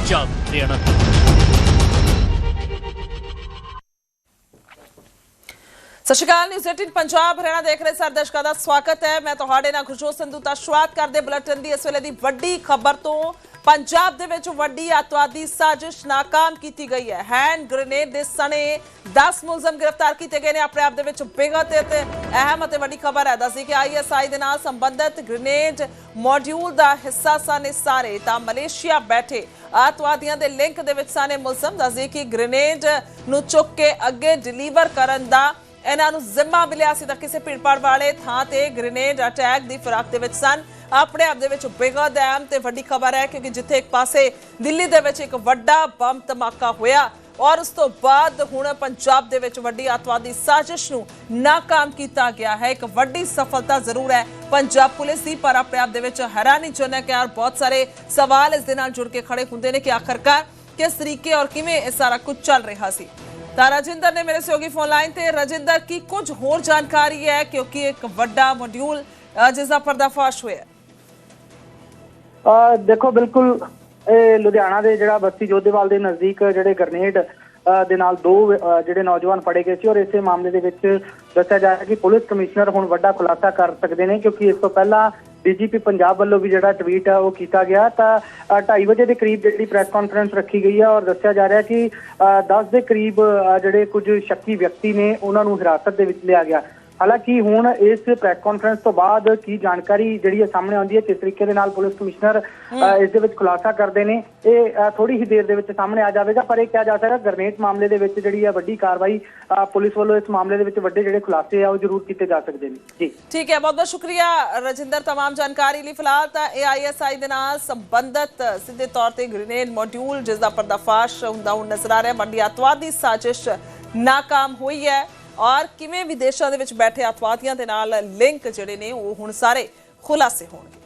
पंजाब हरियाणा। सत श्री अकाल, न्यूज़ 18 पंजाब हरियाणा देख रहे सारे दर्शकों का स्वागत है। मैं तुहाडे नाल गुरजोत संधू ता शुरुआत करदे बुलेटिन दी इस वेले दी वड्डी खबर तो। पंजाब दे विच वड्डी अतवादी साजिश नाकाम की गई है। हैंड ग्रेनेड दे सने 10 मुलजम गिरफ्तार किए गए हैं। अपने आप दे विच बेहद अहम ते वड्डी खबर है। दस्सी कि ISI दे नाल संबंधित ग्रेनेड मॉड्यूल दा हिस्सा सन सारे तां मलेशिया बैठे अतवादियों के लिंक दे विच सने मुलजम। दस्सी कि ग्रेनेड नूं चुक के अगे डिलीवर करन दा इन्हां नूं जिम्मा मिलिया सी तां किसी भीड़-भाड़ वाले थां ते ग्रेनेड अटैक दी फिराक दे विच सन। अपने आप दे विच बेहद अहम ते वड्डी खबर है क्योंकि जिथे एक पासे दिल्ली दे विच एक वड्डा बम धमाका होया और उस तो बाद हुण पंजाब दे विच वड्डी अतवादी साजिश नूं नाकाम किया गया है। एक वड्डी सफलता जरूर है पंजाब पुलिस की, पर अपने आप दे विच हैरानीजनक है और बहुत सारे सवाल इस दे नाल जुड़ के खड़े हुंदे ने कि आखिरकार किस तरीके और किवें इह सारा कुछ चल रहा सी। ਤਾਂ ਰਜਿੰਦਰ ਨੇ ਮੇਰੇ ਸਹਿਯੋਗੀ ਫੋਨ ਲਾਈਨ ਤੇ। ਰਜਿੰਦਰ, ਕੀ ਕੁਝ ਹੋਰ ਜਾਣਕਾਰੀ ਹੈ ਕਿਉਂਕਿ ਇੱਕ ਵੱਡਾ ਮੋਡਿਊਲ ਜਿਸ ਦਾ ਪਰਦਾਫਾਸ਼ ਹੋਇਆ? देखो बिल्कुल लुधियाना ਦੇ ਜਿਹੜਾ ਬਸਤੀ ਜੋਧੇਵਾਲ ਦੇ ਨਜ਼ਦੀਕ ਜਿਹੜੇ ਗ੍ਰੇਨੇਡ ਦੇ ਨਾਲ ਦੋ ਜਿਹੜੇ ਨੌਜਵਾਨ ਫੜੇ ਗਏ ਸੀ ਔਰ ਇਸੇ ਮਾਮਲੇ ਦੇ ਵਿੱਚ ਦੱਸਿਆ ਜਾ ਰਿਹਾ ਕਿ ਪੁਲਿਸ ਕਮਿਸ਼ਨਰ ਹੁਣ ਵੱਡਾ ਖੁਲਾਸਾ ਕਰ ਸਕਦੇ ਨੇ ਕਿਉਂਕਿ ਇਸ ਤੋਂ ਪਹਿਲਾਂ DGP ਪੰਜਾਬ ਵੱਲੋਂ ਵੀ ਜਿਹੜਾ ਟਵੀਟ ਹੈ ਉਹ ਕੀਤਾ ਗਿਆ। ਤਾਂ 2:30 ਵਜੇ ਦੇ ਕਰੀਬ ਜਿਹੜੀ ਪ੍ਰੈਸ ਕਾਨਫਰੰਸ ਰੱਖੀ ਗਈ ਹੈ ਔਰ ਦੱਸਿਆ ਜਾ ਰਿਹਾ ਕਿ 10 ਦੇ ਕਰੀਬ ਜਿਹੜੇ ਕੁਝ ਸ਼ੱਕੀ ਵਿਅਕਤੀ ਨੇ ਉਹਨਾਂ ਨੂੰ ਹਿਰਾਸਤ ਦੇ ਵਿੱਚ ਲਿਆ ਗਿਆ। ਹਾਲਾਂਕਿ ਹੁਣ ਇਸ ਪ੍ਰੈਸ ਕਾਨਫਰੰਸ ਤੋਂ ਬਾਅਦ ਕੀ ਜਾਣਕਾਰੀ ਜਿਹੜੀ ਹੈ ਸਾਹਮਣੇ ਆਉਂਦੀ ਹੈ, ਕਿਸ ਤਰੀਕੇ ਦੇ ਨਾਲ ਪੁਲਿਸ ਕਮਿਸ਼ਨਰ ਇਸ ਦੇ ਵਿੱਚ ਖੁਲਾਸਾ ਕਰਦੇ ਨੇ, ਇਹ ਥੋੜੀ ਹੀ ਦੇਰ ਦੇ ਵਿੱਚ ਸਾਹਮਣੇ ਆ ਜਾਵੇਗਾ। ਪਰ ਇਹ ਕਿਹਾ ਜਾ ਸਕਦਾ ਗ੍ਰੇਨੇਡ ਮਾਮਲੇ ਦੇ ਵਿੱਚ ਜਿਹੜੀ ਹੈ ਵੱਡੀ ਕਾਰਵਾਈ ਪੁਲਿਸ ਵੱਲੋਂ ਇਸ ਮਾਮਲੇ ਦੇ ਵਿੱਚ ਵੱਡੇ ਜਿਹੜੇ ਖੁਲਾਸੇ ਆ ਉਹ ਜ਼ਰੂਰ ਕੀਤੇ ਜਾ ਸਕਦੇ ਨੇ। ਜੀ ठीक है, बहुत बहुत शुक्रिया रजिंदर तमाम जानकारी लिए। फिलहाल तो AISI दे नाल संबंधित सीधे तौर पर ग्रेनेड मॉड्यूल जिसका पर्दाफाश हुंदा हुण नजर आ रहा है। वड्डी अतवादी साजिश नाकाम हुई है और किवें विदेशों दे विच बैठे अतवादियों दे नाल लिंक जिहड़े ने वो हुण सारे खुलासे होणगे।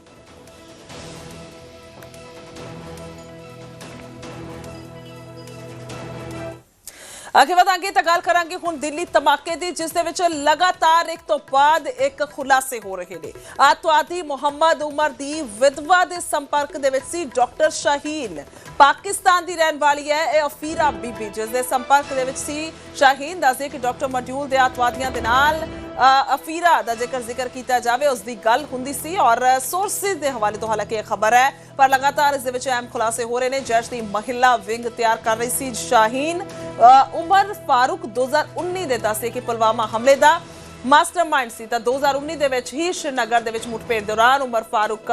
आगे वधांगे तो गल करांगे हुण दिल्ली धमाके दी जिस दे विच लगातार एक तो बाद एक खुलासे हो रहे ने। अतवादी मुहम्मद उमर दी विधवा दे संपर्क दे विच सी डॉक्टर शाहीन, पाकिस्तान दी रहन वाली है ए अफीरा बीबी जिस दे संपर्क दे विच सी। शाहीन दसदे कि डॉक्टर मॉड्यूल दे अतवादियों दे नाल अफीरा दा जिक्र किया जाए उसकी गल हुंदी सी और सोर्सेज के हवाले तो हालांकि खबर है पर लगातार इस दे विच अहम खुलासे हो रहे हैं। जैश की महिला विंग तैयार कर रही सी। शाहीन उमर फारूक 2019 दे दस्से कि पुलवामा हमले दा मास्टरमाइंड सी। 2019 दे विच ही श्रीनगर दे विच मुठभेड़ दौरान उमर फारूक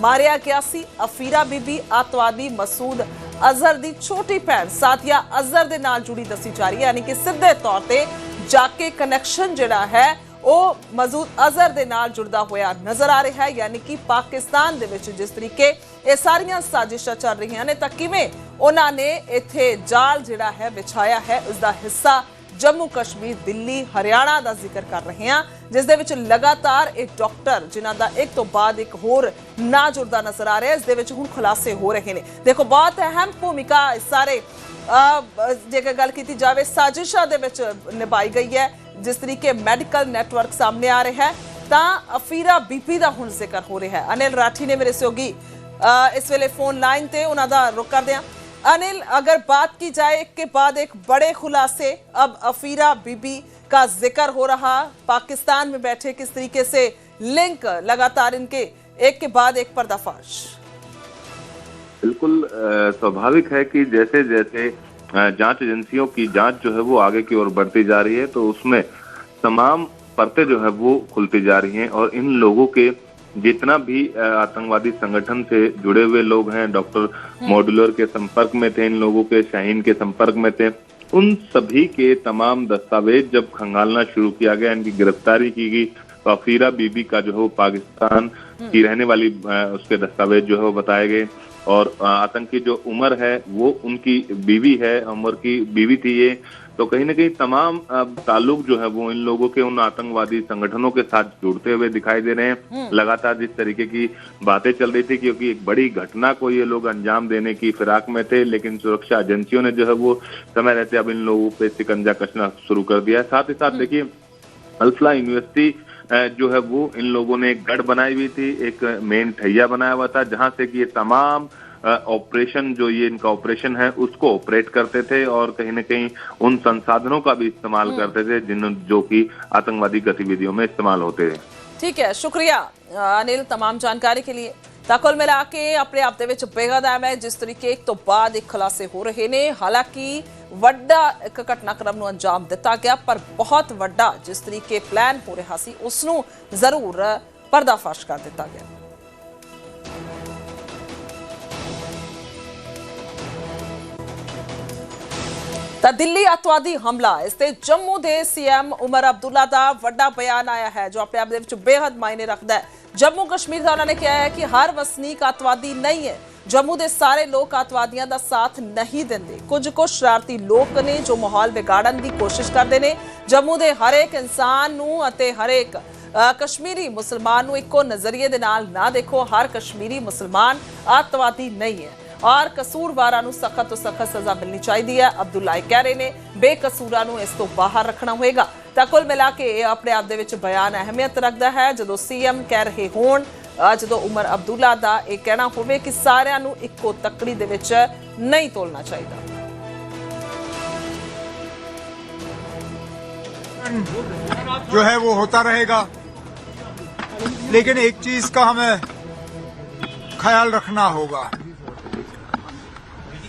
मारिया गया सी। अफीरा बीबी अतवादी मसूद अजहर दी छोटी भैन साथिया अजहर दे नाल जुड़ी दसी जा रही है, यानी कि सीधे तौर पे जाके कनैक्शन जिहड़ा है वो मसूद अजहर दे नाल जुड़दा होया नजर आ रहा है। यानी कि पाकिस्तान दे विच जिस तरीके ये सारियां साजिशां चल रही ने तां किवें उन्हां ने इत्थे जाल जिहड़ा है बिछाया है उसका हिस्सा जम्मू कश्मीर, दिल्ली, हरियाणा का जिक्र कर रहे हैं जिस दे विच लगातार एक डॉक्टर जिन्हां दा एक तो बाद एक होर ना जुड़दा नजर आ रहा है। इस दे विच हुण खुलासे हो रहे हैं। देखो बहुत अहम भूमिका सारे जेकर गल की जाए साजिशा दे विच निभाई गई है। जिस तरीके मैडिकल नेटवर्क सामने आ रहा है तां अफीरा बीबी का हुण जिक्र हो रहा है। अनिल राठी ने मेरे सहयोगी इस वेले फोन लाइन ते उन्हां दा रुख करदे हां। अनिल, अगर बात की जाए एक के बाद एक बड़े खुलासे, अब अफीरा बीबी का जिक्र हो रहा, पाकिस्तान में बैठे किस तरीके से लिंक लगातार इनके एक के बाद एक पर्दाफाश। बिल्कुल स्वाभाविक है कि जैसे जैसे जांच एजेंसियों की जांच जो है वो आगे की ओर बढ़ती जा रही है तो उसमें तमाम परतें जो है वो खुलती जा रही हैं और इन लोगों के जितना भी आतंकवादी संगठन से जुड़े हुए लोग हैं, डॉक्टर मॉड्यूलर के संपर्क में थे, इन लोगों के शाहीन के संपर्क में थे, उन सभी के तमाम दस्तावेज जब खंगालना शुरू किया गया, इनकी गिरफ्तारी की गई तो अफीरा बीबी का जो है वो पाकिस्तान की रहने वाली उसके दस्तावेज जो है वो बताए गए और आतंकी जो उमर है वो उनकी बीवी है, उमर की बीवी थी ये। तो कहीं ना कहीं तमाम ताल्लुक जो है वो इन लोगों के उन आतंकवादी संगठनों के साथ जुड़ते हुए दिखाई दे रहे हैं। लगातार जिस तरीके की बातें चल रही थी क्योंकि एक बड़ी घटना को ये लोग अंजाम देने की फिराक में थे, लेकिन सुरक्षा एजेंसियों ने जो है वो समय रहते अब इन लोगों पे शिकंजा कसना शुरू कर दिया। साथ ही साथ देखिए अल्फला यूनिवर्सिटी जो है वो इन लोगों ने एक गढ़ बनाई हुई थी, एक मेन ठैया बनाया हुआ था जहां से कि ये तमाम ऑपरेशन जो ये इनका ऑपरेशन है उसको ऑपरेट करते थे और कहीं न कहीं उन संसाधनों का भी इस्तेमाल करते थे जो कि आतंकवादी गतिविधियों में इस्तेमाल होते हैं। ठीक है, शुक्रिया अनिल तमाम जानकारी के लिए। ਤਾਂ ਕੁੱਲ ਮਿਲਾ ਕੇ ਆਪਣੇ ਆਪ ਦੇ ਵਿੱਚ ਬੇਹੱਦ ਅਹਿਮ ਹੈ ਜਿਸ ਤਰੀਕੇ ਇੱਕ ਤੋਂ ਬਾਅਦ ਇੱਕ ਖੁਲਾਸੇ ਹੋ ਰਹੇ ਨੇ। ਹਾਲਾਂਕਿ ਵੱਡਾ ਇੱਕ ਘਟਨਾਕ੍ਰਮ ਨੂੰ ਅੰਜਾਮ ਦਿੱਤਾ ਗਿਆ ਪਰ ਬਹੁਤ ਵੱਡਾ ਜਿਸ ਤਰੀਕੇ ਪਲਾਨ ਹੋ ਰਿਹਾ ਸੀ ਉਸ ਨੂੰ ਜ਼ਰੂਰ ਪਰਦਾਫਾਸ਼ ਕਰ ਦਿੱਤਾ ਗਿਆ। ਤਾਂ ਦਿੱਲੀ ਅੱਤਵਾਦੀ ਹਮਲਾ ਇਸ ਤੇ ਜੰਮੂ ਦੇ ਸੀਐਮ ਉਮਰ ਅਬਦੁੱਲਾ ਦਾ ਵੱਡਾ ਬਿਆਨ ਆਇਆ ਹੈ ਜੋ ਆਪਣੇ ਆਪ ਦੇ ਵਿੱਚ ਬੇਹੱਦ ਮਾਇਨੇ ਰੱਖਦਾ ਹੈ। जम्मू कश्मीर का उन्होंने कहा है कि हर वसनीक अतवादी नहीं है। जम्मू के सारे लोग अतवादियों का साथ नहीं देंगे। कुछ शरारती लोग ने जो माहौल बिगाड़न की कोशिश करते हैं। जम्मू के हर एक इंसान नूं हर एक कश्मीरी मुसलमान नूं इक्को नज़रिए दे नाल ना देखो। हर कश्मीरी मुसलमान अतवादी नहीं है और कसूरवारां नूं सख्त तो सख्त सज़ा मिलनी चाहिए है। अब्दुल्ला कह रहे हैं बेकसूरां नूं इस तो बाहर रखना होएगा। ਤਾਂ ਕੁੱਲ ਮਿਲਾ ਕੇ ਇਹ ਆਪਣੇ ਆਪ ਦੇ ਵਿੱਚ ਬਿਆਨ ਅਹਿਮੀਅਤ ਰੱਖਦਾ ਹੈ ਜਦੋਂ ਸੀਐਮ ਕਹਿ ਰਹੇ ਹੋਣ ਜਦੋਂ ਉਮਰ ਅਬਦੁੱਲਾ ਦਾ ਇਹ ਕਹਿਣਾ ਹੋਵੇ ਕਿ ਸਾਰਿਆਂ ਨੂੰ ਇੱਕੋ ਤੱਕੜੀ ਦੇ ਵਿੱਚ ਨਹੀਂ ਤੋਲਣਾ ਚਾਹੀਦਾ। जो है वो होता रहेगा लेकिन एक चीज का हमें ख्याल रखना होगा,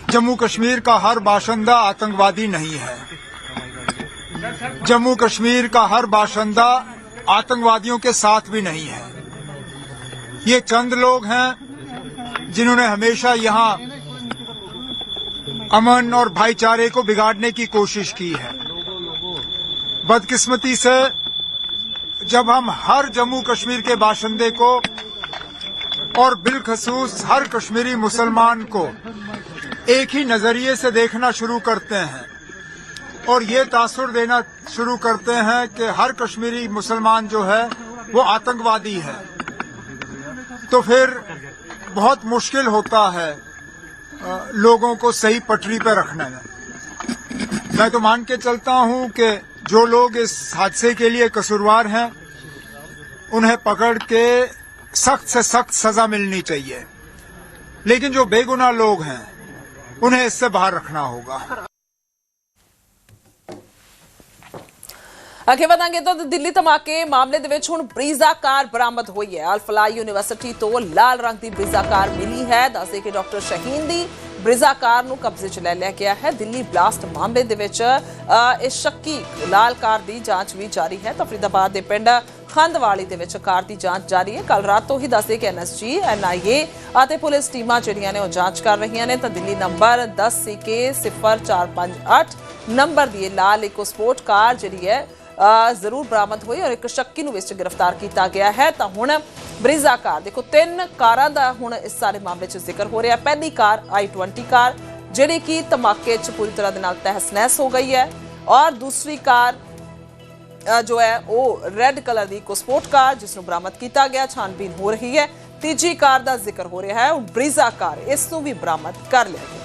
जम्मू कश्मीर का हर बाशिंदा आतंकवादी नहीं है। जम्मू कश्मीर का हर बाशिंदा आतंकवादियों के साथ भी नहीं है। ये चंद लोग हैं जिन्होंने हमेशा यहाँ अमन और भाईचारे को बिगाड़ने की कोशिश की है। बदकिस्मती से जब हम हर जम्मू कश्मीर के बाशिंदे को और बिलखसूस हर कश्मीरी मुसलमान को एक ही नजरिए से देखना शुरू करते हैं और ये तासुर देना शुरू करते हैं कि हर कश्मीरी मुसलमान जो है वो आतंकवादी है, तो फिर बहुत मुश्किल होता है लोगों को सही पटरी पर रखने में। मैं तो मान के चलता हूं कि जो लोग इस हादसे के लिए कसूरवार हैं उन्हें पकड़ के सख्त से सख्त सजा मिलनी चाहिए, लेकिन जो बेगुनाह लोग हैं उन्हें इससे बाहर रखना होगा। ਅੱਗੇ ਵਧਾਂਗੇ ਤਾਂ ਦਿੱਲੀ ਧਮਾਕੇ ਮਾਮਲੇ ਦੇ ਵਿੱਚ ਹੁਣ ਬਰੀਜ਼ਾ ਕਾਰ ਬਰਾਮਦ ਹੋਈ ਹੈ। ਅਲ-ਫਲਾਹ ਯੂਨੀਵਰਸਿਟੀ ਤੋਂ ਲਾਲ ਰੰਗ ਦੀ ਬਰੀਜ਼ਾ ਕਾਰ ਮਿਲੀ ਹੈ। ਦੱਸਦੇ ਕਿ ਡਾਕਟਰ ਸ਼ਹੀਨ ਦੀ ਬਰੀਜ਼ਾ ਕਾਰ ਨੂੰ ਕਬਜ਼ੇ 'ਚ ਲੈ ਲਿਆ ਗਿਆ ਹੈ। ਦਿੱਲੀ ਬਲਾਸਟ ਮਾਮਲੇ ਦੇ ਵਿੱਚ ਇਸ ਸ਼ੱਕੀ ਲਾਲ ਕਾਰ ਦੀ ਜਾਂਚ ਵੀ ਜਾਰੀ ਹੈ। ਤਾਂ ਫਰੀਦਾਬਾਦ ਦੇ ਪਿੰਡ ਖੰਦਵਾਲੀ ਦੇ ਵਿੱਚ ਕਾਰ ਦੀ ਜਾਂਚ ਜਾਰੀ ਹੈ। ਕੱਲ ਰਾਤ ਤੋਂ ਹੀ ਦੱਸਦੇ ਕਿ ਐਨਐਸਜੀ, ਐਨਆਈਏ ਅਤੇ ਪੁਲਿਸ ਟੀਮਾਂ ਜਿਹੜੀਆਂ ਨੇ ਉਹ ਜਾਂਚ ਕਰ ਰਹੀਆਂ ਨੇ। ਤਾਂ ਦਿੱਲੀ ਨੰਬਰ 10CK0458 ਨੰਬਰ ਦੀ ਲਾਲ ਇਕੋ ਸਪੋਰਟ ਕਾਰ ਜਿਹੜੀ ਹੈ ਜ਼ਰੂਰ ਬਰਾਮਦ ਹੋਈ ਔਰ ਇੱਕ ਸ਼ੱਕੀ ਨੂੰ ਵਿੱਚ ਗ੍ਰਿਫਤਾਰ ਕੀਤਾ ਗਿਆ ਹੈ। ਤਾਂ ਹੁਣ ਬਰੀਜ਼ਾ ਕਾਰ ਦੇਖੋ 3 ਕਾਰਾਂ ਦਾ ਹੁਣ ਇਸ ਸਾਰੇ ਮਾਮਲੇ 'ਚ ਜ਼ਿਕਰ ਹੋ ਰਿਹਾ। ਪਹਿਲੀ ਕਾਰ I-20 ਕਾਰ ਜਿਹੜੀ ਕਿ ਧਮਾਕੇ 'ਚ ਪੂਰੀ ਤਰ੍ਹਾਂ ਦੇ ਨਾਲ ਤਹਿਸ-ਨਹਿਸ ਹੋ ਗਈ ਹੈ ਔਰ ਦੂਸਰੀ ਕਾਰ जो है वो रेड कलर की इको स्पोर्ट कार जिसनों बरामद किया गया, छानबीन हो रही है। तीजी कार का जिक्र हो रहा है, ब्रीजा कार इसनों भी बरामद कर लिया गया।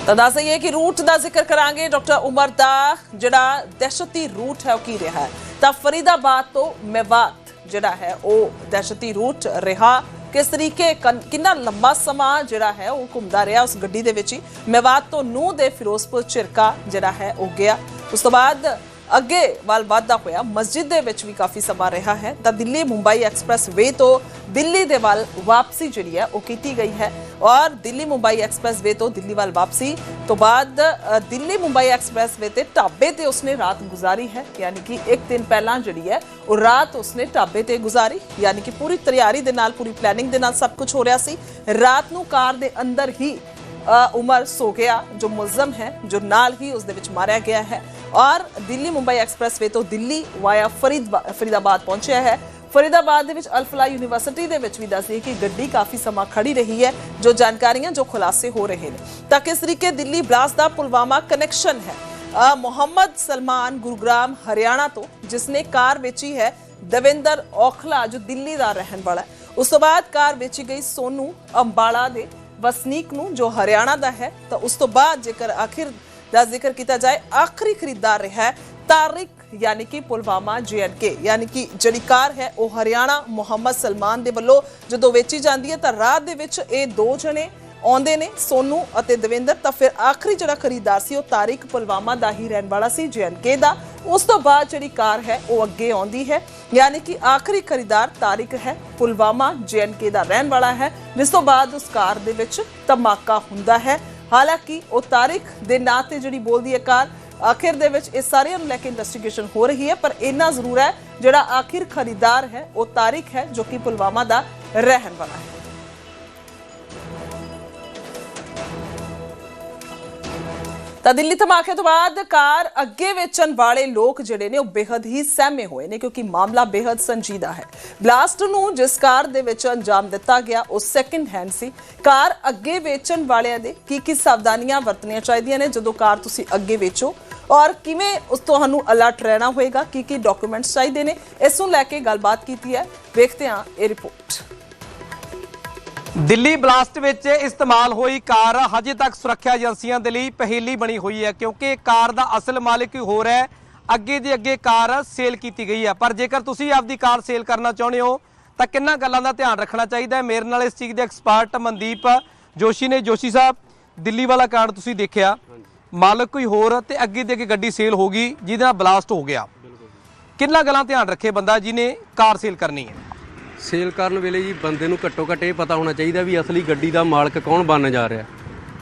तो दस है कि रूट का जिक्र करांगे। डॉक्टर उमर का जिहड़ा दहशती रूट है वो की रहा है। तो फरीदाबाद तो मेवात जिहड़ा है वो दहशती रूट रहा। किस तरीके कितना लंबा समा जिहड़ा है वो घूमदा रहा उस गड्डी दे विच ही। मेवात तो नूह दे फिरोजपुर झिरका जिहड़ा है वो गया। उस तो बाद अगे वाल वाधा होया मस्जिद दे विच भी काफ़ी समा रहा है। तो दिल्ली मुंबई एक्सप्रैस वे तो दिल्ली दे वाल वापसी जिहड़ी है वो की गई है और दिल्ली मुंबई एक्सप्रैस वे तो दिल्ली वाल वापसी तो बाद दिल्ली मुंबई एक्सप्रैस वे ते ढाबे ते उसने रात गुजारी है। यानी कि एक दिन पहला जिहड़ी है वो रात उसने ढाबे ते गुजारी। यानी कि पूरी तैयारी दे नाल पूरी प्लैनिंग दे नाल सब कुछ हो रहा सी। रात नूं कार दे अंदर ही उमर सो गया जो मुलजम है जो नाल ही उस दे विच मारिया गया है और दिल्ली मुंबई एक्सप्रैस वे तो दिल्ली वाया फरीदाबाद पहुंचा है। फरीदाबाद दे विच अल-फलाह यूनीवर्सिटी दे विच भी दसदे कि गड्डी काफ़ी समा खड़ी रही है। जो जानकारियां जो खुलासे हो रहे हैं तां किस तरीके दिल्ली ब्लास्ट दा पुलवामा कनैक्शन है। मोहम्मद सलमान गुरुग्राम हरियाणा तो जिसने कार बेची है दविंदर औखला जो दिल्ली का रहने वाला है। उस तो बाद कार बेची गई सोनू अंबाला दे वसनीक नूं जो हरियाणा का है। तो उस तो बाद जेकर आखिर का जिक्र किया जाए आखिरी खरीदार रहा है तारिक यानी कि पुलवामा JNK यानी कि ਜਿਹੜੀ ਕਾਰ ਹੈ ਉਹ ਹਰਿਆਣਾ ਮੁਹੰਮਦ ਸਲਮਾਨ ਦੇ ਵੱਲੋਂ ਜਦੋਂ ਵੇਚੀ ਜਾਂਦੀ ਹੈ ਤਾਂ ਰਾਤ ਦੇ ਵਿੱਚ ਇਹ ਦੋ ਜਣੇ ਆਉਂਦੇ ਨੇ ਸੋਨੂ ਅਤੇ ਦਵਿੰਦਰ। ਤਾਂ ਫਿਰ ਆਖਰੀ ਜਿਹੜਾ ਖਰੀਦਦਾਰ ਸੀ ਉਹ ਤਾਰਿਕ ਪੁਲਵਾਮਾ ਦਾ ਹੀ ਰਹਿਣ ਵਾਲਾ ਸੀ JNK ਦਾ। ਉਸ ਤੋਂ ਬਾਅਦ ਜਿਹੜੀ ਕਾਰ ਹੈ ਉਹ ਅੱਗੇ ਆਉਂਦੀ ਹੈ यानी कि आखिरी खरीदार तारिक है पुलवामा JNK ਦਾ ਰਹਿਣ ਵਾਲਾ ਹੈ ਜਿਸ ਤੋਂ ਬਾਅਦ ਉਸ ਕਾਰ ਦੇ ਵਿੱਚ ਧਮਾਕਾ ਹੁੰਦਾ ਹੈ। ਹਾਲਾਂਕਿ ਉਹ ਤਾਰਿਕ ਦੇ ਨਾਂ ਤੇ ਜਿਹੜੀ ਬੋਲਦੀ ਹੈ ਕਾਰ ਆਖਿਰ ਦੇ ਵਿੱਚ ਇਹ ਸਾਰਿਆਂ ਨੂੰ ਲੈ ਕੇ ਇਨਵੈਸਟੀਗੇਸ਼ਨ ਹੋ ਰਹੀ ਹੈ ਪਰ ਇੰਨਾ ਜ਼ਰੂਰ ਹੈ ਜਿਹੜਾ ਆਖਿਰ ਖਰੀਦਾਰ ਹੈ ਉਹ ਤਾਰਿਕ ਹੈ ਜੋ ਕਿ ਪੁਲਵਾਮਾ ਦਾ ਰਹਿਣ ਵਾਲਾ ਹੈ। ਤਾਂ ਦਿੱਲੀ ਧਮਾਕੇ ਤੋਂ ਬਾਅਦ ਕਾਰ ਅੱਗੇ ਵੇਚਣ ਵਾਲੇ ਲੋਕ ਜਿਹੜੇ ਨੇ ਉਹ ਬੇहद ਹੀ ਸਹਿਮੇ ਹੋਏ ਨੇ ਕਿਉਂਕਿ ਮਾਮਲਾ ਬੇहद ਸੰਜੀਦਾ ਹੈ। ਬਲਾਸਟ ਨੂੰ ਜਿਸ ਕਾਰ ਦੇ ਵਿੱਚ ਅੰਜਾਮ ਦਿੱਤਾ ਗਿਆ ਉਹ ਸੈਕੰਡ ਹੈਂਡ ਸੀ। ਕਾਰ ਅੱਗੇ ਵੇਚਣ ਵਾਲਿਆਂ ਦੇ ਕੀ ਸਾਵਧਾਨੀਆਂ ਵਰਤਣੀਆਂ ਚਾਹੀਦੀਆਂ ਨੇ ਜਦੋਂ ਕਾਰ ਤੁਸੀਂ ਅੱਗੇ ਵੇਚੋ ਔਰ ਕਿਵੇਂ ਉਸ ਤੁਹਾਨੂੰ ਅਲਰਟ ਰਹਿਣਾ ਹੋਏਗਾ, ਕੀ ਡਾਕੂਮੈਂਟਸ ਚਾਹੀਦੇ ਨੇ, ਇਸ ਨੂੰ ਲੈ ਕੇ ਗੱਲਬਾਤ ਕੀਤੀ ਹੈ। ਵੇਖਦੇ ਹਾਂ ਇਹ ਰਿਪੋਰਟ। ਦਿੱਲੀ ਬਲਾਸਟ ਵਿੱਚ ਇਸਤੇਮਾਲ ਹੋਈ ਕਾਰ ਹਜੇ ਤੱਕ ਸੁਰੱਖਿਆ ਏਜੰਸੀਆਂ ਦੇ ਲਈ ਪਹੇਲੀ ਬਣੀ ਹੋਈ ਹੈ ਕਿਉਂਕਿ ਕਾਰ ਦਾ ਅਸਲ ਮਾਲਿਕ ਹੀ ਹੋਰ ਹੈ। ਅੱਗੇ ਦੀ ਅੱਗੇ ਕਾਰ ਸੇਲ ਕੀਤੀ ਗਈ ਹੈ ਪਰ ਜੇਕਰ ਤੁਸੀਂ ਆਪਦੀ ਕਾਰ ਸੇਲ ਕਰਨਾ ਚਾਹੁੰਦੇ ਹੋ ਤਾਂ ਕਿੰਨਾ ਗੱਲਾਂ ਦਾ ਧਿਆਨ ਰੱਖਣਾ ਚਾਹੀਦਾ ਹੈ। ਮੇਰੇ ਨਾਲ ਇਸ ਚੀਜ਼ ਦੇ ਐਕਸਪਰਟ ਮਨਦੀਪ ਜੋਸ਼ੀ ਨੇ। ਜੋਸ਼ੀ ਸਾਹਿਬ, ਦਿੱਲੀ ਵਾਲਾ ਕਾਂਡ ਤੁਸੀਂ ਦੇਖਿਆ, ਮਾਲਕ ਕੋਈ ਹੋਰ ਤੇ ਅੱਗੇ ਦੀ ਅੱਗੇ ਗੱਡੀ ਸੇਲ ਹੋ ਗਈ ਜਿਹਦੇ ਨਾਲ ਬਲਾਸਟ ਹੋ ਗਿਆ। ਕਿੰਨਾ ਗੱਲਾਂ ਧਿਆਨ ਰੱਖੇ ਬੰਦਾ ਜਿਹਨੇ ਕਾਰ ਸੇਲ ਕਰਨੀ ਹੈ? ਸੇਲ ਕਰਨ ਵੇਲੇ ਜੀ ਬੰਦੇ ਨੂੰ ਘੱਟੋ ਘੱਟ ਇਹ ਪਤਾ ਹੋਣਾ ਚਾਹੀਦਾ ਵੀ ਅਸਲੀ ਗੱਡੀ ਦਾ ਮਾਲਕ ਕੌਣ ਬਣਨ ਜਾ ਰਿਹਾ।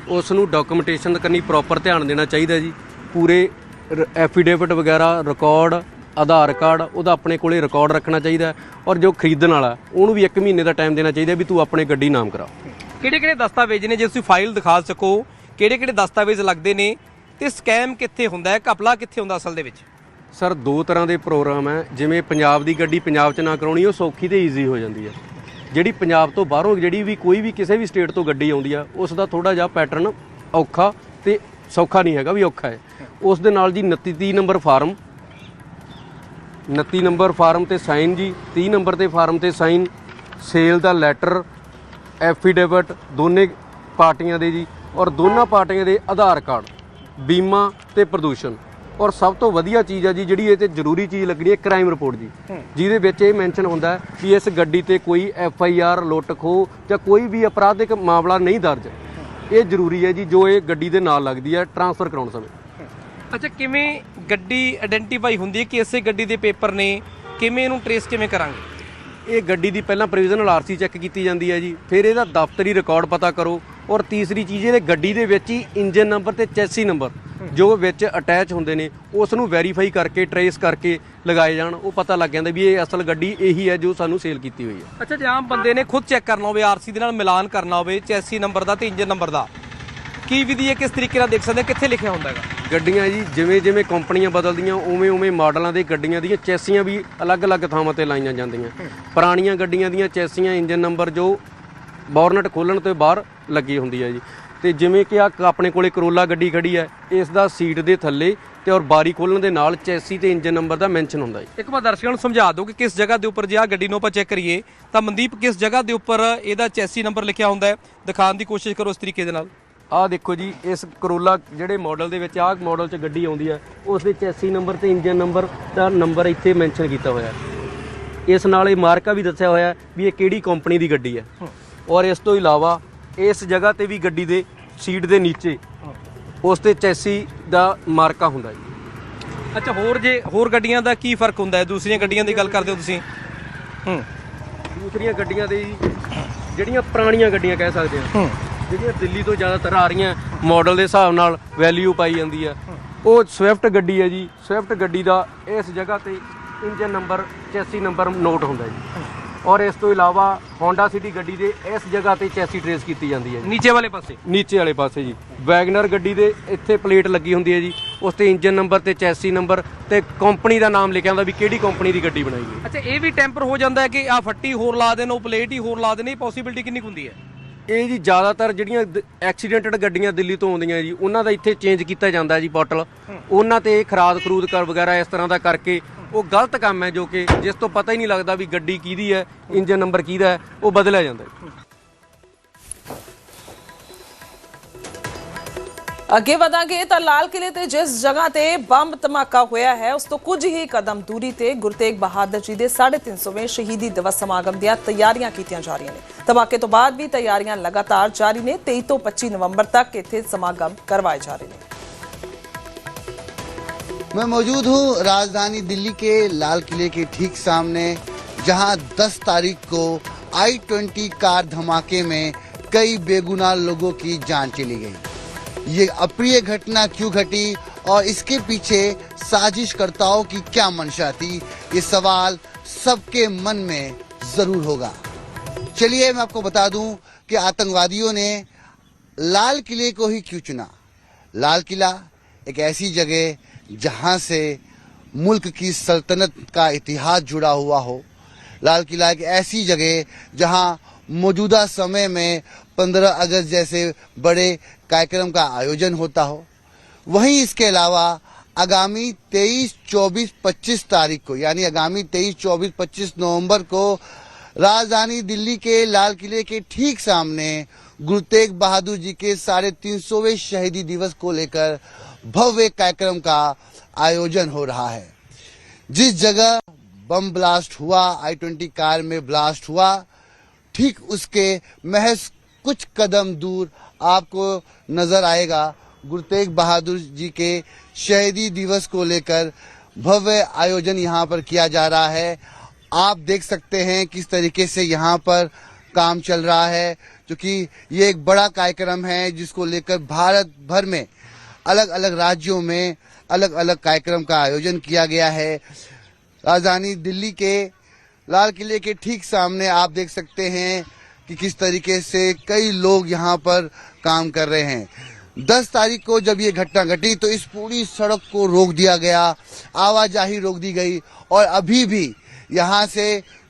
ਉਸ ਨੂੰ ਡਾਕੂਮੈਂਟੇਸ਼ਨ ਕਰਨੀ ਪ੍ਰੋਪਰ ਧਿਆਨ ਦੇਣਾ ਚਾਹੀਦਾ ਜੀ। ਪੂਰੇ ਐਫੀਡੇਵਿਟ ਵਗੈਰਾ ਰਿਕਾਰਡ, ਆਧਾਰ ਕਾਰਡ ਉਹਦਾ ਆਪਣੇ ਕੋਲੇ ਰਿਕਾਰਡ ਰੱਖਣਾ ਚਾਹੀਦਾ ਔਰ ਜੋ ਖਰੀਦਣ ਵਾਲਾ ਉਹਨੂੰ ਵੀ 1 ਮਹੀਨੇ ਦਾ ਟਾਈਮ ਦੇਣਾ ਚਾਹੀਦਾ ਵੀ ਤੂੰ ਆਪਣੀ ਗੱਡੀ ਨਾਮ ਕਰਾ। ਕਿਹੜੇ ਦਸਤਾਵੇਜ਼ ਨੇ ਜੇ ਤੁਸੀਂ ਫਾਈਲ ਦਿਖਾ ਸਕੋ, ਕਿਹੜੇ ਦਸਤਾਵੇਜ਼ ਲੱਗਦੇ ਨੇ ਤੇ ਸਕੈਮ ਕਿੱਥੇ ਹੁੰਦਾ ਹੈ, ਘਪਲਾ ਕਿੱਥੇ ਹੁੰਦਾ ਅਸਲ ਦੇ ਵਿੱਚ? ਸਰ 2 ਤਰ੍ਹਾਂ ਦੇ ਪ੍ਰੋਗਰਾਮ ਹੈ। ਜਿਵੇਂ ਪੰਜਾਬ ਦੀ ਗੱਡੀ ਪੰਜਾਬ 'ਚ ਨਾ ਕਰਾਉਣੀ ਉਹ ਸੌਖੀ ਤੇ ਈਜ਼ੀ ਹੋ ਜਾਂਦੀ ਹੈ। ਜਿਹੜੀ ਪੰਜਾਬ ਤੋਂ ਬਾਹਰੋਂ ਜਿਹੜੀ ਵੀ ਕੋਈ ਵੀ ਕਿਸੇ ਵੀ ਸਟੇਟ ਤੋਂ ਗੱਡੀ ਆਉਂਦੀ ਆ ਉਸ ਦਾ ਥੋੜਾ ਜਿਹਾ ਪੈਟਰਨ ਔਖਾ ਤੇ ਸੌਖਾ ਨਹੀਂ ਹੈਗਾ, ਵੀ ਔਖਾ ਹੈ। ਉਸ ਦੇ ਨਾਲ ਜੀ 29 ਨੰਬਰ ਫਾਰਮ, 29 ਨੰਬਰ ਫਾਰਮ ਤੇ ਸਾਈਨ ਜੀ, 30 ਨੰਬਰ ਤੇ ਫਾਰਮ ਤੇ ਸਾਈਨ, ਸੇਲ ਦਾ ਲੈਟਰ, ਐਫੀਡੇਵਿਟ ਦੋਨੇ ਪਾਰਟੀਆਂ ਦੇ ਜੀ ਔਰ ਦੋਨਾਂ ਪਾਰਟੀਆਂ ਦੇ ਆਧਾਰ ਕਾਰਡ, ਬੀਮਾ ਤੇ ਪ੍ਰਦੂਸ਼ਣ ਔਰ ਸਭ ਤੋਂ ਵਧੀਆ ਚੀਜ਼ ਹੈ ਜੀ ਜਿਹੜੀ ਇਹ ਤੇ ਜ਼ਰੂਰੀ ਚੀਜ਼ ਲੱਗਣੀ ਹੈ ਕ੍ਰਾਈਮ ਰਿਪੋਰਟ ਜੀ, ਜਿਹਦੇ ਵਿੱਚ ਇਹ ਮੈਂਸ਼ਨ ਹੁੰਦਾ ਹੈ ਵੀ ਇਸ ਗੱਡੀ ਤੇ ਕੋਈ FIR ਲੁੱਟ ਖੋਹ ਜਾਂ ਕੋਈ ਵੀ ਅਪਰਾਧਿਕ ਮਾਮਲਾ ਨਹੀਂ ਦਰਜ। ਇਹ ਜ਼ਰੂਰੀ ਹੈ ਜੀ ਜੋ ਇਹ ਗੱਡੀ ਦੇ ਨਾਲ ਲੱਗਦੀ ਹੈ ਟਰਾਂਸਫਰ ਕਰਾਉਣ ਸਮੇਂ। ਅੱਛਾ, ਕਿਵੇਂ ਗੱਡੀ ਆਇਡੈਂਟੀਫਾਈ ਹੁੰਦੀ ਹੈ ਕਿ ਇਸੇ ਗੱਡੀ ਦੇ ਪੇਪਰ ਨੇ, ਕਿਵੇਂ ਇਹਨੂੰ ਟਰੇਸ ਕਿਵੇਂ ਕਰਾਂਗੇ? ਇਹ ਗੱਡੀ ਦੀ ਪਹਿਲਾਂ ਪ੍ਰੋਵੀਜ਼ਨਲ RC ਚੈੱਕ ਕੀਤੀ ਜਾਂਦੀ ਹੈ ਜੀ, ਫਿਰ ਇਹਦਾ ਦਫ਼ਤਰੀ ਰਿਕਾਰਡ ਪਤਾ ਕਰੋ ਔਰ ਤੀਸਰੀ ਚੀਜ਼ ਇਹਦੇ ਗੱਡੀ ਦੇ ਵਿੱਚ ਹੀ ਇੰਜਨ ਨੰਬਰ ਤੇ ਚੈਸੀ ਨੰਬਰ ਜੋ ਵਿੱਚ ਅਟੈਚ ਹੁੰਦੇ ਨੇ ਉਸ ਨੂੰ ਵੈਰੀਫਾਈ ਕਰਕੇ ਟਰੇਸ ਕਰਕੇ ਲਗਾਏ ਜਾਣ। ਉਹ ਪਤਾ ਲੱਗ ਜਾਂਦਾ ਵੀ ਇਹ ਅਸਲ ਗੱਡੀ ਇਹੀ ਹੈ ਜੋ ਸਾਨੂੰ ਸੇਲ ਕੀਤੀ ਹੋਈ ਹੈ। ਅੱਛਾ, ਜੇ ਆਮ ਬੰਦੇ ਨੇ ਖੁਦ ਚੈੱਕ ਕਰਨਾ ਹੋਵੇ, RC ਦੇ ਨਾਲ ਮਿਲਾਨ ਕਰਨਾ ਹੋਵੇ ਚੈਸੀ ਨੰਬਰ ਦਾ ਤੇ ਇੰਜਨ ਨੰਬਰ ਦਾ, ਕੀ ਵਿਧੀ ਹੈ, ਕਿਸ ਤਰੀਕੇ ਨਾਲ ਦੇਖ ਸਕਦੇ, ਕਿੱਥੇ ਲਿਖਿਆ ਹੁੰਦਾ ਹੈਗਾ? ਗੱਡੀਆਂ ਜੀ ਜਿਵੇਂ ਕੰਪਨੀਆਂ ਬਦਲਦੀਆਂ ਉਵੇਂ ਮਾਡਲਾਂ ਦੇ ਗੱਡੀਆਂ ਦੀਆਂ ਚੈਸੀਆਂ ਵੀ ਅਲੱਗ-ਅਲੱਗ ਥਾਵਾਂ ਤੇ ਲਾਈਆਂ ਜਾਂਦੀਆਂ। ਪੁਰਾਣੀਆਂ ਗੱਡੀਆਂ ਦੀਆਂ ਚੈਸੀਆਂ ਇੰਜਨ ਨੰਬਰ ਜੋ ਬੋਰਨਟ ਖੋਲਣ ਤੋਂ ਬਾਹਰ ਲੱਗੀ ਹੁੰਦੀ ਹੈ ਜੀ। ਤੇ ਜਿਵੇਂ ਕਿ ਆ ਆਪਣੇ ਕੋਲੇ ਕਰੋਲਾ ਗੱਡੀ ਖੜੀ ਹੈ, ਇਸ ਦਾ ਸੀਟ ਦੇ ਥੱਲੇ ਤੇ ਔਰ ਬਾਰੀ ਖੋਲਣ ਦੇ ਨਾਲ ਚੈਸੀ ਤੇ ਇੰਜਨ ਨੰਬਰ ਦਾ ਮੈਂਸ਼ਨ ਹੁੰਦਾ ਜੀ। ਇੱਕ ਵਾਰ ਦਰਸ਼ਕਾਂ ਨੂੰ ਸਮਝਾ ਦਿਓ ਕਿ ਕਿਸ ਜਗ੍ਹਾ ਦੇ ਉੱਪਰ ਜੇ ਆ ਗੱਡੀ ਨੂੰ ਆਪਾਂ ਚੈੱਕ ਕਰੀਏ ਤਾਂ ਮਨਦੀਪ ਕਿਸ ਜਗ੍ਹਾ ਦੇ ਉੱਪਰ ਇਹਦਾ ਚੈਸੀ ਨੰਬਰ ਲਿਖਿਆ ਹੁੰਦਾ ਹੈ, ਦਿਖਾਉਣ ਦੀ ਕੋਸ਼ਿਸ਼ ਕਰੋ ਇਸ ਤਰੀਕੇ ਦੇ ਨਾਲ। ਆਹ ਦੇਖੋ ਜੀ, ਇਸ ਕਰੋਲਾ ਜਿਹੜੇ ਮਾਡਲ ਦੇ ਵਿੱਚ ਆਹ ਮਾਡਲ 'ਚ ਗੱਡੀ ਆਉਂਦੀ ਹੈ ਉਸ ਦੇ ਚੈਸੀ ਨੰਬਰ ਤੇ ਇੰਜਨ ਨੰਬਰ ਦਾ ਨੰਬਰ ਇੱਥੇ ਮੈਂਸ਼ਨ ਕੀਤਾ ਹੋਇਆ। ਇਸ ਨਾਲ ਇਹ ਮਾਰਕਾ ਵੀ ਦੱਸਿਆ ਹੋਇਆ ਵੀ ਇਹ ਕਿਹੜੀ ਕੰਪਨੀ ਦੀ ਗੱਡੀ ਹੈ। ਔਰ ਇਸ ਤੋਂ ਇਲਾਵਾ ਇਸ ਜਗ੍ਹਾ ਤੇ ਵੀ ਗੱਡੀ ਦੇ ਸੀਟ ਦੇ ਨੀਚੇ ਉਸ ਤੇ ਚੈਸੀ ਦਾ ਮਾਰਕਾ ਹੁੰਦਾ ਜੀ। ਅੱਛਾ, ਹੋਰ ਗੱਡੀਆਂ ਦਾ ਕੀ ਫਰਕ ਹੁੰਦਾ ਹੈ? ਦੂਸਰੀਆਂ ਗੱਡੀਆਂ ਦੀ ਗੱਲ ਕਰਦੇ ਹੋ ਤੁਸੀਂ? ਦੂਸਰੀਆਂ ਗੱਡੀਆਂ ਦੇ ਜਿਹੜੀਆਂ ਪੁਰਾਣੀਆਂ ਗੱਡੀਆਂ ਕਹਿ ਸਕਦੇ ਹਾਂ, ਜਿਹੜੀਆਂ ਦਿੱਲੀ ਤੋਂ ਜ਼ਿਆਦਾਤਰ ਆ ਰਹੀਆਂ ਮਾਡਲ ਦੇ ਹਿਸਾਬ ਨਾਲ ਵੈਲਿਊ ਪਾਈ ਜਾਂਦੀ ਹੈ, ਉਹ ਸਵਿਫਟ ਗੱਡੀ ਹੈ ਜੀ। ਸਵਿਫਟ ਗੱਡੀ ਦਾ ਇਸ ਜਗ੍ਹਾ ਤੇ engine number chassis number note ਹੁੰਦਾ ਜੀ। ਔਰ ਇਸ ਤੋਂ ਇਲਾਵਾ ਹੋਂਡਾ ਸਿਟੀ ਗੱਡੀ ਦੇ ਇਸ ਜਗ੍ਹਾ ਤੇ ਚੈਸੀ ਟਰੇਸ ਕੀਤੀ ਜਾਂਦੀ ਹੈ ਜੀ, ਨੀਚੇ ਵਾਲੇ ਪਾਸੇ ਜੀ। ਵੈਗਨਰ ਗੱਡੀ ਦੇ ਇੱਥੇ ਪਲੇਟ ਲੱਗੀ ਹੁੰਦੀ ਹੈ ਜੀ, ਉਸ ਤੇ ਇੰਜਨ ਨੰਬਰ ਤੇ ਚੈਸੀ ਨੰਬਰ ਤੇ ਕੰਪਨੀ ਦਾ ਨਾਮ ਲਿਖਿਆ ਹੁੰਦਾ ਵੀ ਕਿਹੜੀ ਕੰਪਨੀ ਦੀ ਗੱਡੀ ਬਣਾਈ ਹੈ। ਅੱਛਾ, ਇਹ ਵੀ ਟੈਂਪਰ ਹੋ ਜਾਂਦਾ ਹੈ ਕਿ ਆ ਫੱਟੀ ਹੋਰ ਲਾ ਦੇਣ, ਉਹ ਪਲੇਟ ਹੀ ਹੋਰ ਲਾ ਦੇਣ, ਇਹ ਪੋਸੀਬਿਲਿਟੀ ਕਿੰਨੀ ਹੁੰਦੀ ਹੈ? ਇਹ ਜੀ ਜ਼ਿਆਦਾਤਰ ਜਿਹੜੀਆਂ ਐਕਸੀਡੈਂਟਡ ਗੱਡੀਆਂ ਦਿੱਲੀ ਤੋਂ ਆਉਂਦੀਆਂ ਜੀ ਉਹਨਾਂ ਦਾ ਇੱਥੇ ਚੇਂਜ ਕੀਤਾ ਜਾਂਦਾ ਜੀ ਬੋਟਲ, ਉਹਨਾਂ ਤੇ ਖਰਾਦ ਖਰੂਦ ਕਰ ਵਗੈਰਾ ਇਸ ਤਰ੍ਹਾਂ ਦਾ ਕਰਕੇ ਉਹ ਗਲਤ ਕੰਮ ਹੈ ਜੋ ਕਿ ਜਿਸ ਤੋਂ ਪਤਾ ਹੀ ਨਹੀਂ ਲੱਗਦਾ ਵੀ ਗੱਡੀ ਕਿਹਦੀ ਹੈ, ਇੰਜਨ ਨੰਬਰ ਕਿਹਦਾ ਹੈ, ਉਹ ਬਦਲਿਆ ਜਾਂਦਾ। ਅੱਗੇ ਵਧਾਂਗੇ ਤਾਂ ਲਾਲ ਕਿਲੇ ਤੇ ਜਿਸ ਜਗ੍ਹਾ ਤੇ ਬੰਬ ਧਮਾਕਾ ਹੋਇਆ ਹੈ ਉਸ ਤੋਂ ਕੁਝ ਹੀ ਕਦਮ ਦੂਰੀ ਤੇ ਗੁਰੂ ਤੇਗ ਬਹਾਦਰ ਜੀ ਦੇ 350ਵੇਂ ਸ਼ਹੀਦੀ ਦਿਵਸ ਸਮਾਗਮ ਦੀਆਂ ਤਿਆਰੀਆਂ ਕੀਤੀਆਂ ਜਾ ਰਹੀਆਂ ਨੇ। ਧਮਾਕੇ ਤੋਂ ਬਾਅਦ ਵੀ ਤਿਆਰੀਆਂ ਲਗਾਤਾਰ ਜਾਰੀ ਨੇ। 23 ਤੋਂ 25 ਨਵੰਬਰ तक ਇੱਥੇ ਸਮਾਗਮ करवाए जा रहे हैं। मैं मौजूद हूँ राजधानी दिल्ली के लाल किले के ठीक सामने, जहाँ 10 तारीख को I-20 कार धमाके में कई बेगुनाह लोगों की जान चली गई। ये अप्रिय घटना क्यों घटी और इसके पीछे साजिशकर्ताओं की क्या मंशा थी, ये सवाल सबके मन में जरूर होगा। चलिए मैं आपको बता दूं कि आतंकवादियों ने लाल किले को ही क्यों चुना। लाल किला एक ऐसी जगह जहां से मुल्क की सल्तनत का इतिहास जुड़ा हुआ हो। लाल किला एक ऐसी जगह जहां मौजूदा समय में 15 अगस्त जैसे बड़े कार्यक्रम का आयोजन होता हो। वहीं इसके अलावा आगामी 23, 24, 25 तारीख को, यानी आगामी 23, 24, 25 नवंबर को राजधानी दिल्ली के लाल किले के ठीक सामने गुरु तेग बहादुर जी के 350वें शहीदी दिवस को लेकर भव्य कार्यक्रम का आयोजन हो रहा है। जिस जगह बम ब्लास्ट हुआ, I-20 कार में ब्लास्ट हुआ, ठीक उसके महज कुछ कदम दूर आपको नजर आएगा गुरु तेग बहादुर जी के शहीदी दिवस को लेकर भव्य आयोजन यहाँ पर किया जा रहा है। आप देख सकते हैं किस तरीके से यहाँ पर काम चल रहा है, क्योंकि ये एक बड़ा कार्यक्रम है जिसको लेकर भारत भर में अलग अलग राज्यों में अलग अलग कार्यक्रम का आयोजन किया गया है। राजधानी दिल्ली के लाल किले के ठीक सामने आप देख सकते हैं कि किस तरीके से कई लोग यहाँ पर काम कर रहे हैं। 10 तारीख को जब ये घटना घटी तो इस पूरी सड़क को रोक दिया गया, आवाजाही रोक दी गई और अभी भी यहाँ से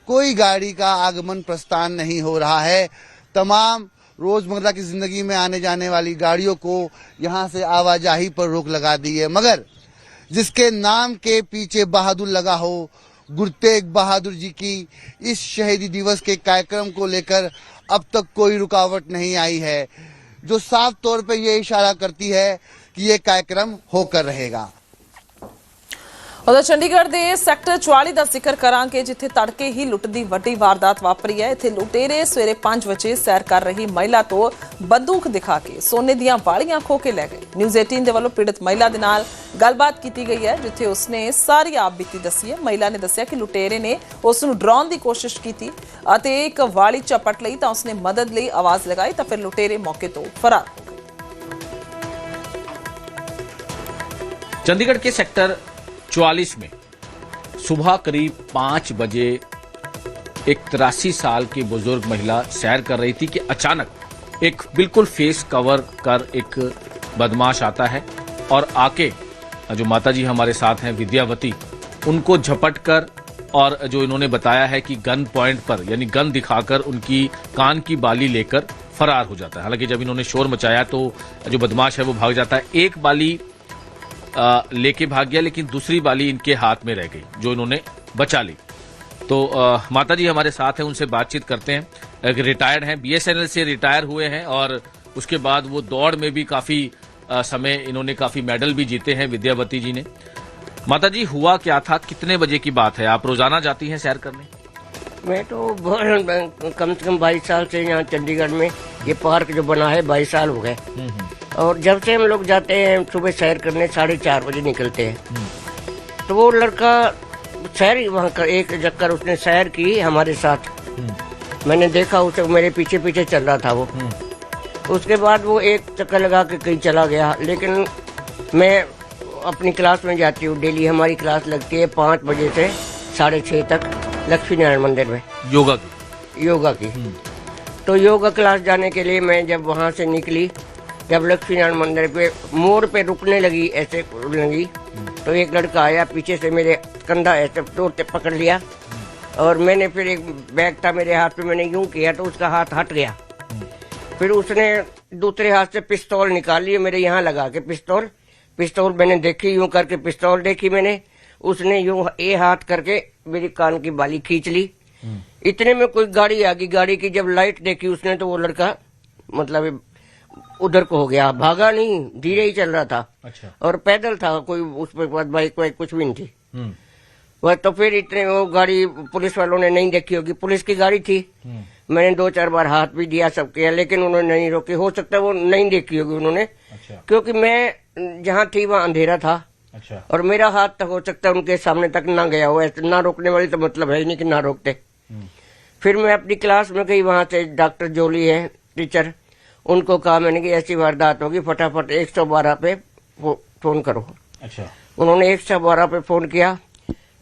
कोई गाड़ी का आगमन प्रस्थान नहीं हो रहा है। तमाम रोजमर्रा की जिंदगी में आने जाने वाली गाड़ियों को यहाँ से आवाजाही पर रोक लगा दी है, मगर जिसके नाम के पीछे बहादुर लगा हो, गुरु तेग बहादुर जी की इस शहीदी दिवस के कार्यक्रम को लेकर अब तक कोई रुकावट नहीं आई है, जो साफ तौर पे ये इशारा करती है कि ये कार्यक्रम होकर रहेगा। उधर चंडीगढ़ के सैक्टर 44 का जिक्र करांगे, जिथे तड़के ही लुट की वड्डी वारदात वापरी है। इत्थे लुटेरे सवेरे 5 बजे सैर कर रही महिला तो बंदूक दिखा के सोने दी वालियां खो के लै गए। न्यूज़ 18 के वालों पीड़ित महिला के नाल गलबात की गई है, जिथे उसने सारी आप बीती दसी है। महिला ने दसिया कि लुटेरे ने उसनूं डराउण की कोशिश की अते एक वाली झपट लई तां उसने मदद लई आवाज़ लगाई तां फिर लुटेरे मौके तो फरार हो गए। चंडीगढ़ के सेक्टर 44 में सुबह करीब 5 बजे एक 83 साल की बुजुर्ग महिला सैर कर रही थी कि अचानक एक बिल्कुल फेस कवर कर एक बदमाश आता है और आके जो माताजी हमारे साथ हैं विद्यावती, उनको झपट कर और जो इन्होंने बताया है कि गन पॉइंट पर यानी गन दिखाकर उनकी कान की बाली लेकर फरार हो जाता है। हालांकि जब इन्होंने शोर मचाया तो जो बदमाश है वो भाग जाता है। एक बाली लेके भाग गया, लेकिन दूसरी बाली इनके हाथ में रह गई जो इन्होंने बचा ली। तो माताजी हमारे साथ हैं, उनसे बातचीत करते हैं। एक रिटायर्ड हैं, BSNL से रिटायर हुए हैं और उसके बाद वो दौड़ में भी काफी समय इन्होंने काफी मेडल भी जीते हैं विद्यावती जी ने। माताजी हुआ क्या था, कितने बजे की बात है? आप रोजाना जाती हैं सैर करने? मैं तो कम से कम 22 साल से यहाँ चंडीगढ़ में ये पार्क जो बना है 22 साल हो गए, और जब से हम लोग जाते हैं सुबह सैर करने 4:30 बजे निकलते हैं। तो वो लड़का सैर वहाँ का एक चक्कर उसने सैर की हमारे साथ, मैंने देखा उसे मेरे पीछे पीछे चल रहा था वो। उसके बाद वो एक चक्कर लगा के कहीं चला गया, लेकिन मैं अपनी क्लास में जाती हूँ डेली। हमारी क्लास लगती है 5 बजे से 6:30 तक लक्ष्मी नारायण मंदिर में योगा की। तो योगा क्लास जाने के लिए मैं जब वहाँ से निकली, जब लक्ष्मी नारायण मंदिर पे मोड़ पे रुकने लगी, ऐसे लगी, तो एक लड़का आया पीछे से मेरे कंधा ऐसे तोड़ते पकड़ लिया और मैंने फिर एक बैग था मेरे हाथ पे, मैंने यूं किया तो उसका हाथ हट गया। फिर उसने दूसरे हाथ से पिस्तौल निकाल ली, मेरे यहाँ लगा के पिस्तौल मैंने देखी, यूं करके पिस्तौल देखी मैंने, उसने यूं ये हाथ करके मेरी कान की बाली खींच ली। इतने में कोई गाड़ी आ गई, गाड़ी की जब लाइट देखी उसने तो वो लड़का मतलब उधर को हो गया, भागा नहीं, धीरे ही चल रहा था। अच्छा। और पैदल था, कोई उस पर बाइक वाइक कुछ भी नहीं थी। हम्म। वह तो फिर इतने वो गाड़ी पुलिस वालों ने नहीं देखी होगी, पुलिस की गाड़ी थी। मैंने 2-4 बार हाथ भी दिया, सब किया, लेकिन उन्होंने नहीं रोकी। हो सकता है वो नहीं देखी होगी उन्होंने। अच्छा। क्योंकि मैं जहाँ थी वहाँ अंधेरा था। अच्छा। और मेरा हाथ तक हो सकता है उनके सामने तक ना गया हो, ऐसे ना रोकने वाली तो मतलब है ही नहीं कि ना रोकते। फिर मैं अपनी क्लास में गई, वहां से डॉक्टर जोली है टीचर, उनको कहा मैंने कि ऐसी वारदात होगी, फटाफट 112 पे फोन करो। अच्छा। उन्होंने 112 पे फोन किया।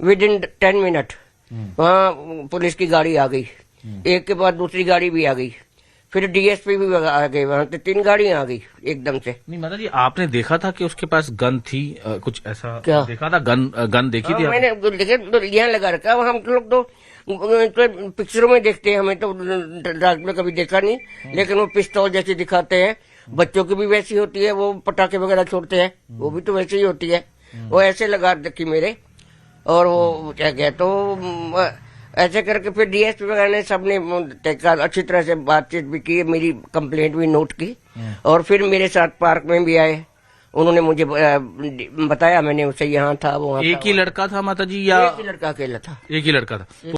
विद इन 10 मिनट वहाँ पुलिस की गाड़ी आ गई, एक के बाद दूसरी गाड़ी भी आ गई, फिर डीएसपी भी आ गई, वहां से 3 गाड़ियां आ गई एकदम से। नहीं माता जी, आपने देखा था कि उसके पास गन थी, कुछ ऐसा क्या देखा था? गन देखी थी आपने? मैंने यहाँ लगा रखा, हम लोग तो पिक्चरों में देखते हैं, हमें तो रात में कभी देखा नहीं, लेकिन वो पिस्तौल जैसी दिखाते हैं, बच्चों की भी वैसी होती है, वो पटाखे वगैरह छोड़ते हैं, वो भी तो वैसे ही होती है। वो ऐसे लगा रखी मेरे, और वो क्या गया तो ऐसे करके फिर डीएसपी वगैरह ने सबने अच्छी तरह से बातचीत भी की, मेरी कंप्लेंट भी नोट की, और फिर मेरे साथ पार्क में भी आए। उन्होंने मुझे बताया, मैंने उसे यहाँ था वो एक ही लड़का था माता जी या एक ही लड़का अकेला था? एक ही लड़का था।